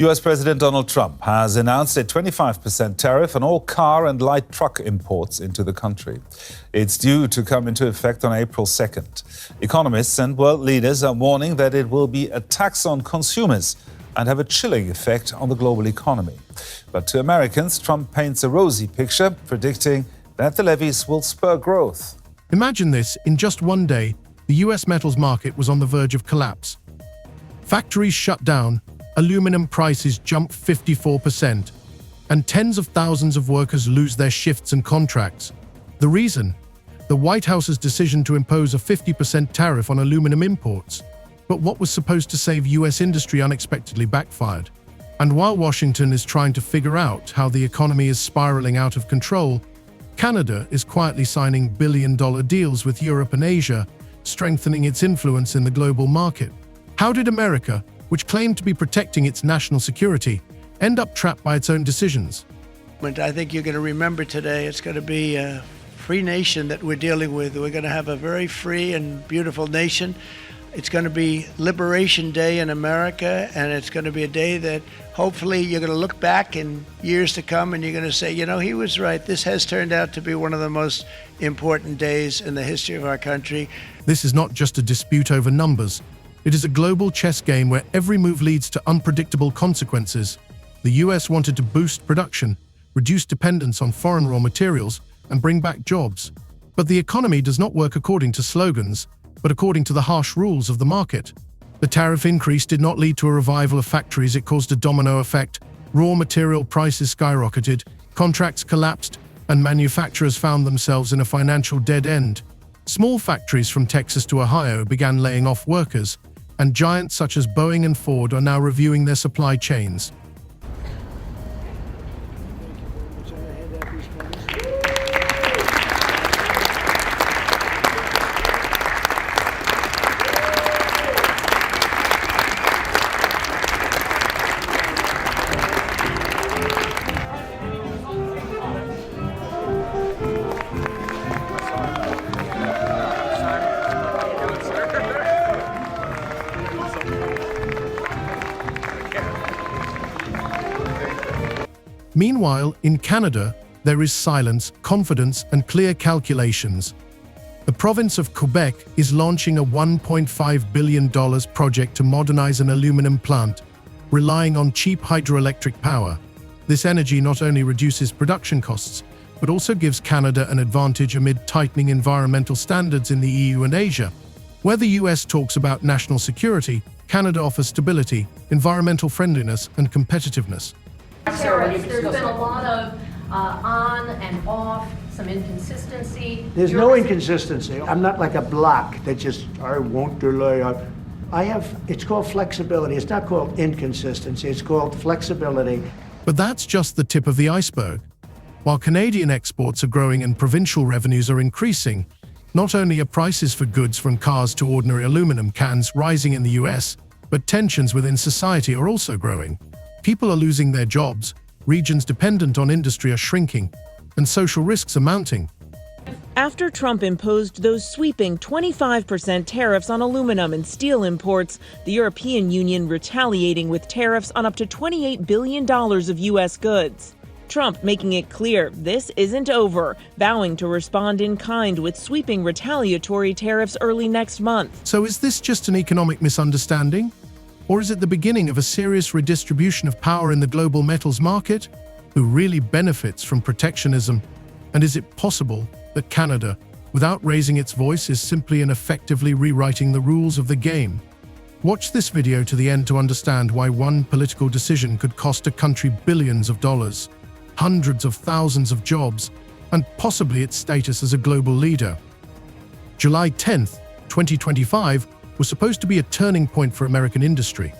US President Donald Trump has announced a 25% tariff on all car and light truck imports into the country. It's due to come into effect on April 2nd. Economists and world leaders are warning that it will be a tax on consumers and have a chilling effect on the global economy. But to Americans, Trump paints a rosy picture, predicting that the levies will spur growth. Imagine this: in just one day, the US metals market was on the verge of collapse. Factories shut down, aluminum prices jump 54%, and tens of thousands of workers lose their shifts and contracts. The reason? The White House's decision to impose a 50% tariff on aluminum imports. But what was supposed to save US industry unexpectedly backfired. And while Washington is trying to figure out how the economy is spiraling out of control, Canada is quietly signing billion-dollar deals with Europe and Asia, strengthening its influence in the global market. How did America, which claimed to be protecting its national security, end up trapped by its own decisions? I think you're going to remember today, it's going to be a free nation that we're dealing with. We're going to have a very free and beautiful nation. It's going to be Liberation Day in America, and it's going to be a day that hopefully you're going to look back in years to come and you're going to say, you know, he was right. This has turned out to be one of the most important days in the history of our country. This is not just a dispute over numbers. It is a global chess game where every move leads to unpredictable consequences. The US wanted to boost production, reduce dependence on foreign raw materials, and bring back jobs. But the economy does not work according to slogans, but according to the harsh rules of the market. The tariff increase did not lead to a revival of factories. It caused a domino effect. Raw material prices skyrocketed, contracts collapsed, and manufacturers found themselves in a financial dead end. Small factories from Texas to Ohio began laying off workers, and giants such as Boeing and Ford are now reviewing their supply chains. Meanwhile, in Canada, there is silence, confidence, and clear calculations. The province of Quebec is launching a $1.5 billion project to modernize an aluminum plant, relying on cheap hydroelectric power. This energy not only reduces production costs, but also gives Canada an advantage amid tightening environmental standards in the EU and Asia. Where the US talks about national security, Canada offers stability, environmental friendliness, and competitiveness. There's been a lot of on and off, some inconsistency. There's no inconsistency. I'm not like a block that just, I won't delay. It's called flexibility. It's not called inconsistency. It's called flexibility. But that's just the tip of the iceberg. While Canadian exports are growing and provincial revenues are increasing, not only are prices for goods from cars to ordinary aluminum cans rising in the US, but tensions within society are also growing. People are losing their jobs, regions dependent on industry are shrinking, and social risks are mounting. After Trump imposed those sweeping 25% tariffs on aluminum and steel imports, the European Union retaliating with tariffs on up to $28 billion of U.S. goods. Trump making it clear this isn't over, vowing to respond in kind with sweeping retaliatory tariffs early next month. So is this just an economic misunderstanding? Or is it the beginning of a serious redistribution of power in the global metals market? Who really benefits from protectionism? And is it possible that Canada, without raising its voice, is simply and effectively rewriting the rules of the game? Watch this video to the end to understand why one political decision could cost a country billions of dollars, hundreds of thousands of jobs, and possibly its status as a global leader. July 10th, 2025, was supposed to be a turning point for American industry.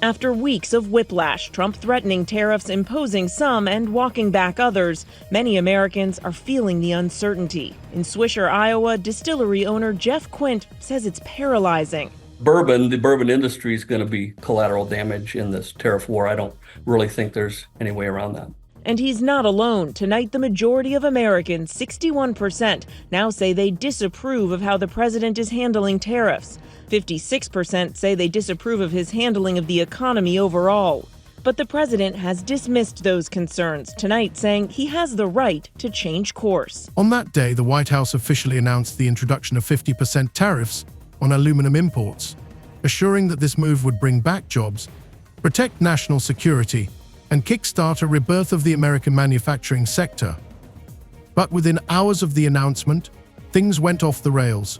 After weeks of whiplash, Trump threatening tariffs, imposing some, and walking back others, many Americans are feeling the uncertainty. In Swisher, Iowa, distillery owner Jeff Quint says it's paralyzing. The bourbon industry is going to be collateral damage in this tariff war. I don't really think there's any way around that. And he's not alone. Tonight, the majority of Americans, 61%, now say they disapprove of how the president is handling tariffs. 56% say they disapprove of his handling of the economy overall. But the president has dismissed those concerns tonight, saying he has the right to change course. On that day, the White House officially announced the introduction of 50% tariffs on aluminum imports, assuring that this move would bring back jobs, protect national security, and kickstart a rebirth of the American manufacturing sector. But within hours of the announcement, things went off the rails.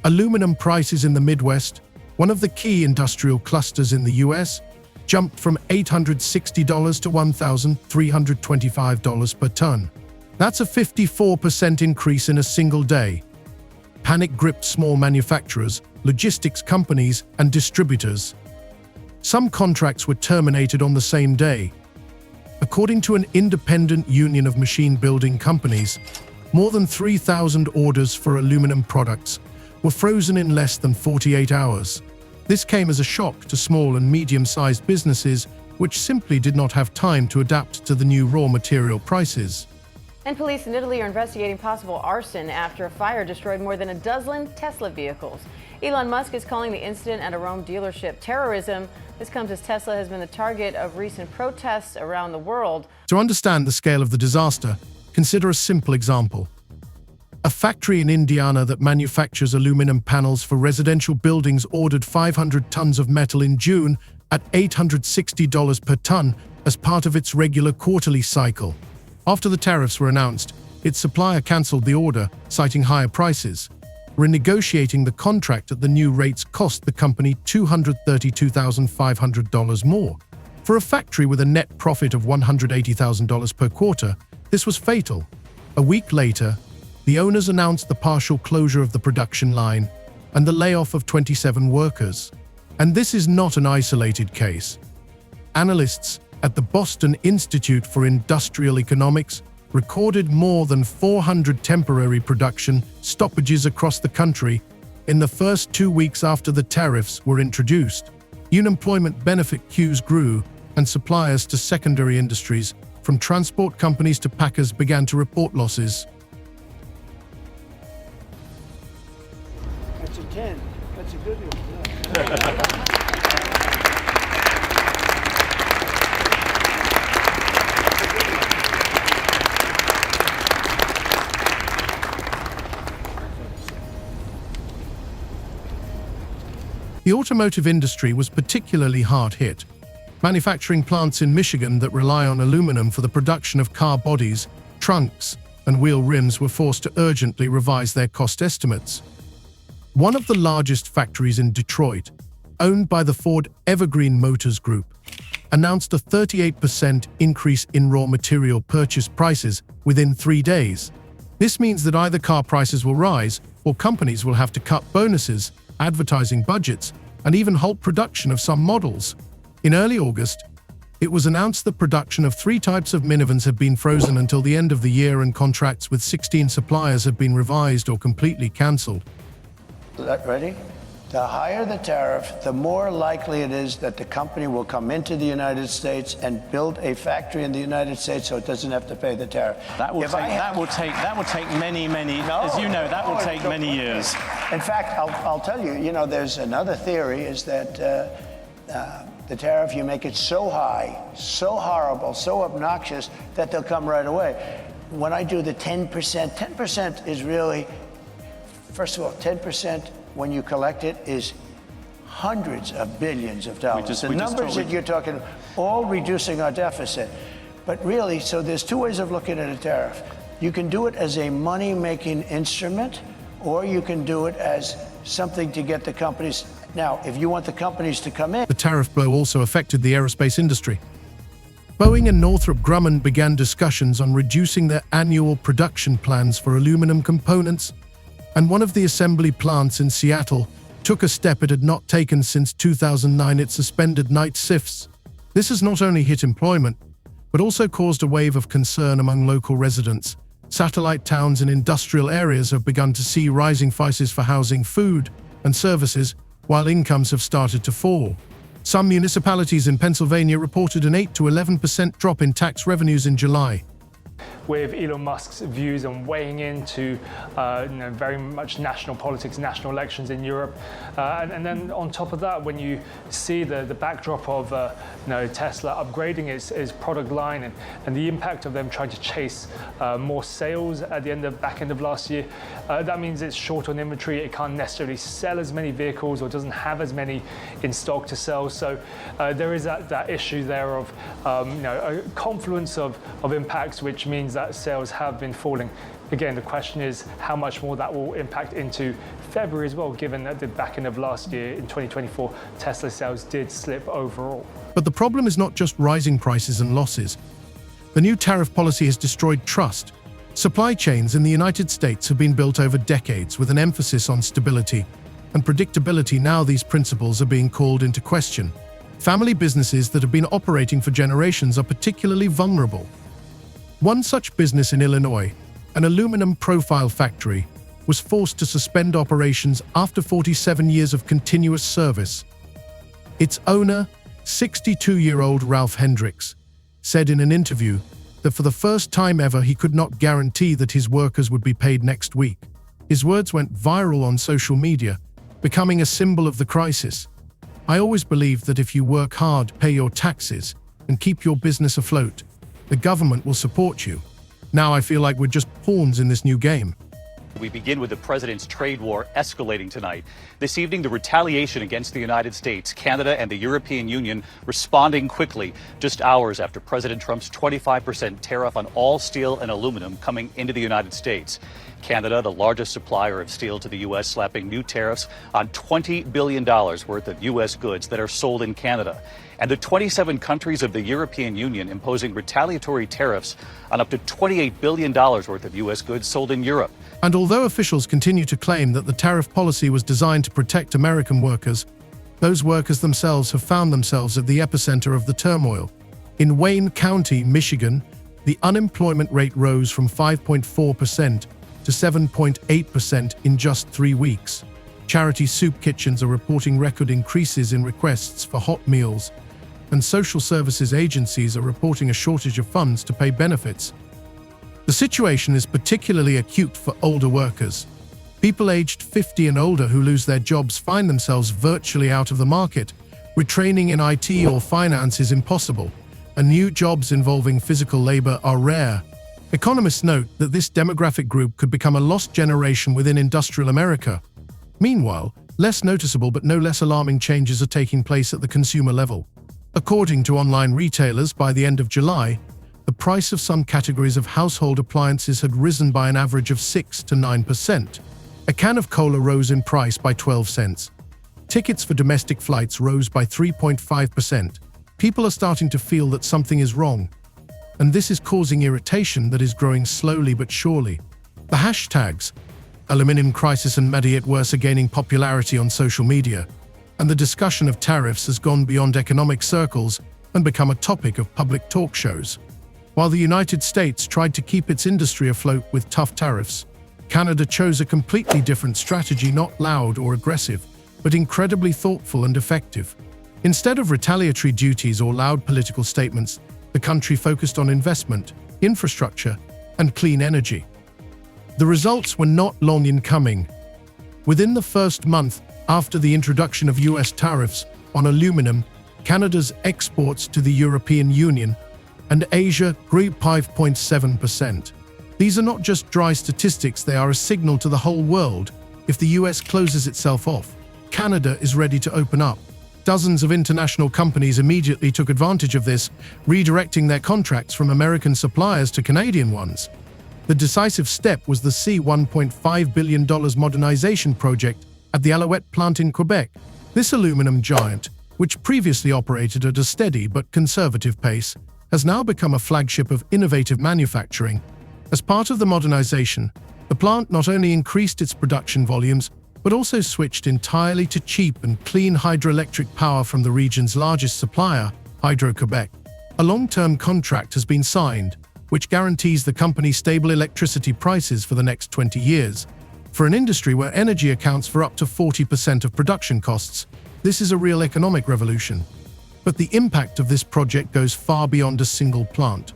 Aluminum prices in the Midwest, one of the key industrial clusters in the US, jumped from $860 to $1,325 per ton. That's a 54% increase in a single day. Panic gripped small manufacturers, logistics companies, and distributors. Some contracts were terminated on the same day. According to an independent union of machine building companies, more than 3,000 orders for aluminum products were frozen in less than 48 hours. This came as a shock to small and medium-sized businesses, which simply did not have time to adapt to the new raw material prices. And police in Italy are investigating possible arson after a fire destroyed more than a dozen Tesla vehicles. Elon Musk is calling the incident at a Rome dealership terrorism. This comes as Tesla has been the target of recent protests around the world. To understand the scale of the disaster, consider a simple example. A factory in Indiana that manufactures aluminum panels for residential buildings ordered 500 tons of metal in June at $860 per ton as part of its regular quarterly cycle. After the tariffs were announced, its supplier canceled the order, citing higher prices. Renegotiating the contract at the new rates cost the company $232,500 more. For a factory with a net profit of $180,000 per quarter, this was fatal. A week later, the owners announced the partial closure of the production line and the layoff of 27 workers. And this is not an isolated case. Analysts at the Boston Institute for Industrial Economics recorded more than 400 temporary production stoppages across the country in the first 2 weeks after the tariffs were introduced. Unemployment benefit queues grew, and suppliers to secondary industries, from transport companies to packers, began to report losses. That's a 10. That's a good one. The automotive industry was particularly hard hit. Manufacturing plants in Michigan that rely on aluminum for the production of car bodies, trunks, and wheel rims were forced to urgently revise their cost estimates. One of the largest factories in Detroit, owned by the Ford Evergreen Motors Group, announced a 38% increase in raw material purchase prices within 3 days. This means that either car prices will rise or companies will have to cut bonuses, advertising budgets, and even halt production of some models. In early August, it was announced that production of 3 types of minivans had been frozen until the end of the year, and contracts with 16 suppliers have been revised or completely cancelled. Ready? The higher the tariff, the more likely it is that the company will come into the United States and build a factory in the United States so it doesn't have to pay the tariff. That will take many, as you know, that will take many years. In fact, I'll tell you, there's another theory is that the tariff, you make it so high, so horrible, so obnoxious that they'll come right away. When I do the 10%, 10% is really, first of all, 10% when you collect it is hundreds of billions of dollars. The numbers that you're talking, all reducing our deficit. But really, so there's 2 ways of looking at a tariff. You can do it as a money-making instrument, or you can do it as something to get the companies. Now, if you want the companies to come in. The tariff blow also affected the aerospace industry. Boeing and Northrop Grumman began discussions on reducing their annual production plans for aluminum components, and one of the assembly plants in Seattle took a step it had not taken since 2009. It suspended night shifts. This has not only hit employment, but also caused a wave of concern among local residents. Satellite towns and industrial areas have begun to see rising prices for housing, food, and services, while incomes have started to fall. Some municipalities in Pennsylvania reported an 8 to 11% drop in tax revenues in July. with Elon Musk's views and weighing into very much national politics, national elections in Europe. And then on top of that, when you see the backdrop of Tesla upgrading its product line and the impact of them trying to chase more sales at the back end of last year, that means it's short on inventory. It can't necessarily sell as many vehicles or doesn't have as many in stock to sell. So there is that issue there of a confluence of impacts, which means that sales have been falling. Again, the question is how much more that will impact into February as well, given that the back end of last year in 2024, Tesla sales did slip overall. But the problem is not just rising prices and losses. The new tariff policy has destroyed trust. Supply chains in the United States have been built over decades with an emphasis on stability and predictability. Now these principles are being called into question. Family businesses that have been operating for generations are particularly vulnerable. One such business in Illinois, an aluminum profile factory, was forced to suspend operations after 47 years of continuous service. Its owner, 62-year-old Ralph Hendricks, said in an interview that for the first time ever he could not guarantee that his workers would be paid next week. His words went viral on social media, becoming a symbol of the crisis. "I always believed that if you work hard, pay your taxes, and keep your business afloat, the government will support you. Now I feel like we're just pawns in this new game." We begin with the president's trade war escalating tonight. This evening, the retaliation against the United States, Canada, and the European Union responding quickly, just hours after President Trump's 25% tariff on all steel and aluminum coming into the United States. Canada, the largest supplier of steel to the U.S., slapping new tariffs on $20 billion worth of U.S. goods that are sold in Canada. And the 27 countries of the European Union imposing retaliatory tariffs on up to $28 billion worth of U.S. goods sold in Europe. And although officials continue to claim that the tariff policy was designed to protect American workers, those workers themselves have found themselves at the epicenter of the turmoil. In Wayne County, Michigan, the unemployment rate rose from 5.4% to 7.8% in just 3 weeks. Charity soup kitchens are reporting record increases in requests for hot meals, and social services agencies are reporting a shortage of funds to pay benefits. The situation is particularly acute for older workers. People aged 50 and older who lose their jobs find themselves virtually out of the market. Retraining in IT or finance is impossible, and new jobs involving physical labor are rare. Economists note that this demographic group could become a lost generation within industrial America. Meanwhile, less noticeable but no less alarming changes are taking place at the consumer level. According to online retailers, by the end of July, the price of some categories of household appliances had risen by an average of 6 to 9%. A can of cola rose in price by 12 cents. Tickets for domestic flights rose by 3.5%. People are starting to feel that something is wrong, and this is causing irritation that is growing slowly but surely. The hashtags, Aluminum Crisis and Made It Worse, are gaining popularity on social media, and the discussion of tariffs has gone beyond economic circles and become a topic of public talk shows. While the United States tried to keep its industry afloat with tough tariffs, Canada chose a completely different strategy, not loud or aggressive, but incredibly thoughtful and effective. Instead of retaliatory duties or loud political statements, the country focused on investment, infrastructure, and clean energy. The results were not long in coming. Within the first month after the introduction of U.S. tariffs on aluminum, Canada's exports to the European Union and Asia grew 5.7%. These are not just dry statistics, they are a signal to the whole world. If the US closes itself off, Canada is ready to open up. Dozens of international companies immediately took advantage of this, redirecting their contracts from American suppliers to Canadian ones. The decisive step was the $1.5 billion modernization project at the Alouette plant in Quebec. This aluminum giant, which previously operated at a steady but conservative pace, has now become a flagship of innovative manufacturing. As part of the modernization, the plant not only increased its production volumes, but also switched entirely to cheap and clean hydroelectric power from the region's largest supplier, Hydro-Quebec. A long-term contract has been signed, which guarantees the company stable electricity prices for the next 20 years. For an industry where energy accounts for up to 40% of production costs, this is a real economic revolution. But the impact of this project goes far beyond a single plant.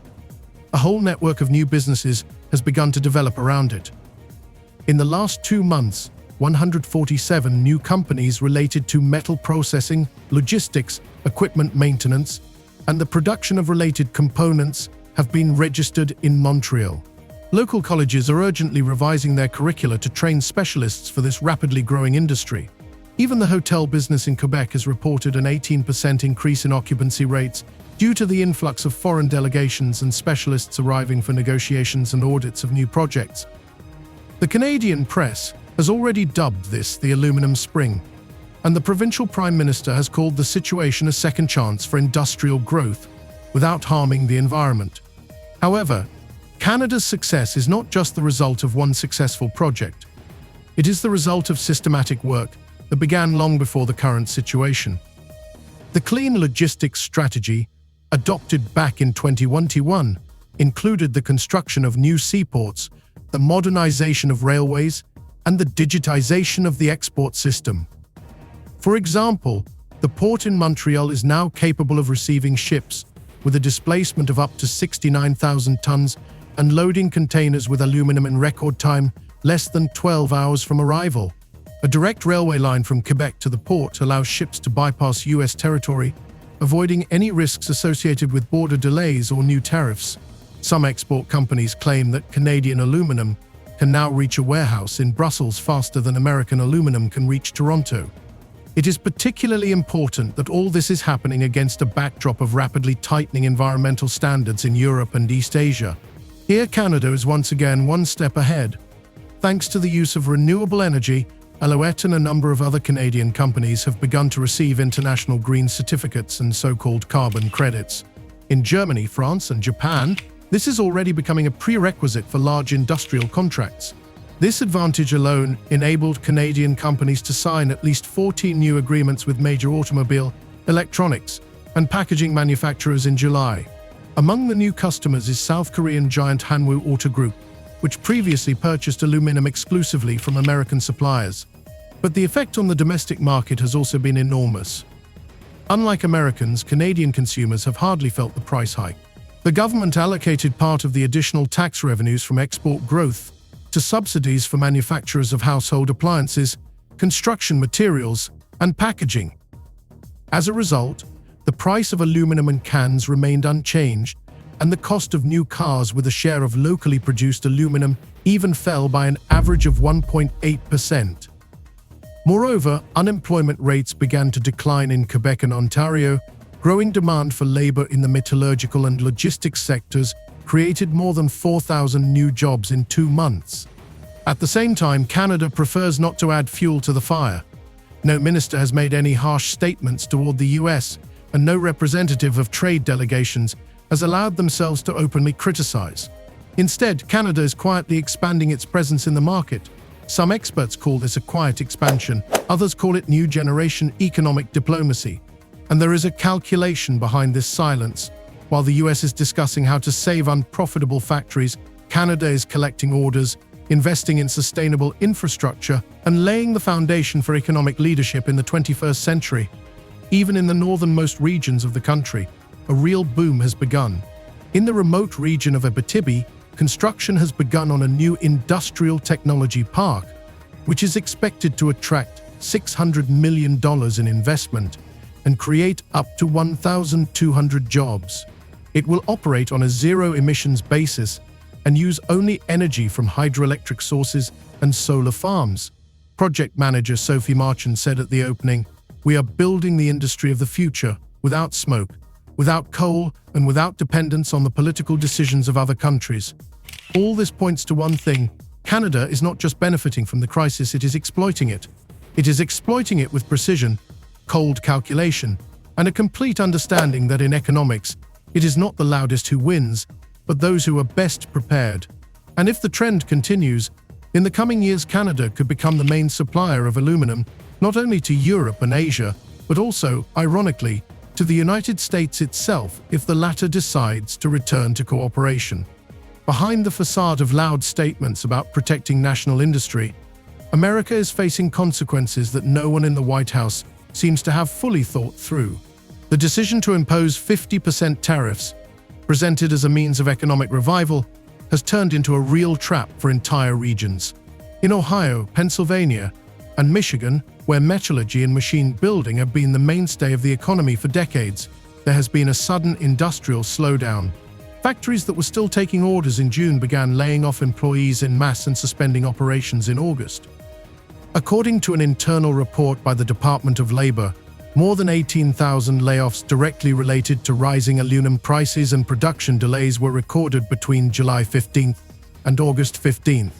a whole network of new businesses has begun to develop around it. In the last 2 months, 147 new companies related to metal processing, logistics, equipment maintenance, and the production of related components have been registered in Montreal. Local colleges are urgently revising their curricula to train specialists for this rapidly growing industry. Even the hotel business in Quebec has reported an 18% increase in occupancy rates due to the influx of foreign delegations and specialists arriving for negotiations and audits of new projects. The Canadian press has already dubbed this the aluminum spring, and the provincial prime minister has called the situation a second chance for industrial growth without harming the environment. However, Canada's success is not just the result of one successful project. It is the result of systematic work that began long before the current situation. The clean logistics strategy, adopted back in 2021, included the construction of new seaports, the modernization of railways, and the digitization of the export system. For example, the port in Montreal is now capable of receiving ships with a displacement of up to 69,000 tons and loading containers with aluminum in record time, less than 12 hours from arrival. A direct railway line from Quebec to the port allows ships to bypass U.S. territory, avoiding any risks associated with border delays or new tariffs. Some export companies claim that Canadian aluminum can now reach a warehouse in Brussels faster than American aluminum can reach Toronto. It is particularly important that all this is happening against a backdrop of rapidly tightening environmental standards in Europe and East Asia. Here, Canada is once again one step ahead. Thanks to the use of renewable energy, Alouette and a number of other Canadian companies have begun to receive international green certificates and so-called carbon credits. In Germany, France, and Japan, this is already becoming a prerequisite for large industrial contracts. This advantage alone enabled Canadian companies to sign at least 14 new agreements with major automobile, electronics, and packaging manufacturers in July. Among the new customers is South Korean giant Hanwoo Auto Group, which previously purchased aluminum exclusively from American suppliers. But the effect on the domestic market has also been enormous. Unlike Americans, Canadian consumers have hardly felt the price hike. The government allocated part of the additional tax revenues from export growth to subsidies for manufacturers of household appliances, construction materials, and packaging. As a result, the price of aluminum and cans remained unchanged, and the cost of new cars with a share of locally produced aluminum even fell by an average of 1.8%. Moreover, unemployment rates began to decline in Quebec and Ontario. Growing demand for labor in the metallurgical and logistics sectors created more than 4,000 new jobs in 2 months. At the same time, Canada prefers not to add fuel to the fire. No minister has made any harsh statements toward the US, and no representative of trade delegations has allowed themselves to openly criticize. Instead, Canada is quietly expanding its presence in the market. Some experts call this a quiet expansion, others call it new generation economic diplomacy. And there is a calculation behind this silence. While the US is discussing how to save unprofitable factories, Canada is collecting orders, investing in sustainable infrastructure, and laying the foundation for economic leadership in the 21st century. Even in the northernmost regions of the country, a real boom has begun. In the remote region of Abitibi, construction has begun on a new industrial technology park, which is expected to attract $600 million in investment and create up to 1,200 jobs. It will operate on a zero-emissions basis and use only energy from hydroelectric sources and solar farms. Project manager Sophie Marchand said at the opening, "We are building the industry of the future without smoke, without coal, and without dependence on the political decisions of other countries." All this points to one thing: Canada is not just benefiting from the crisis, it is exploiting it. It is exploiting it with precision, cold calculation, and a complete understanding that in economics, it is not the loudest who wins, but those who are best prepared. And if the trend continues, in the coming years Canada could become the main supplier of aluminum, not only to Europe and Asia, but also, ironically, to the United States itself if the latter decides to return to cooperation. Behind the facade of loud statements about protecting national industry, America is facing consequences that no one in the White House seems to have fully thought through. The decision to impose 50% tariffs presented as a means of economic revival, has turned into a real trap for entire regions. In Ohio, Pennsylvania, and Michigan, where metallurgy and machine building have been the mainstay of the economy for decades, there has been a sudden industrial slowdown. Factories that were still taking orders in June began laying off employees en masse and suspending operations in August. According to an internal report by the Department of Labor, more than 18,000 layoffs directly related to rising aluminum prices and production delays were recorded between July 15th and August 15th.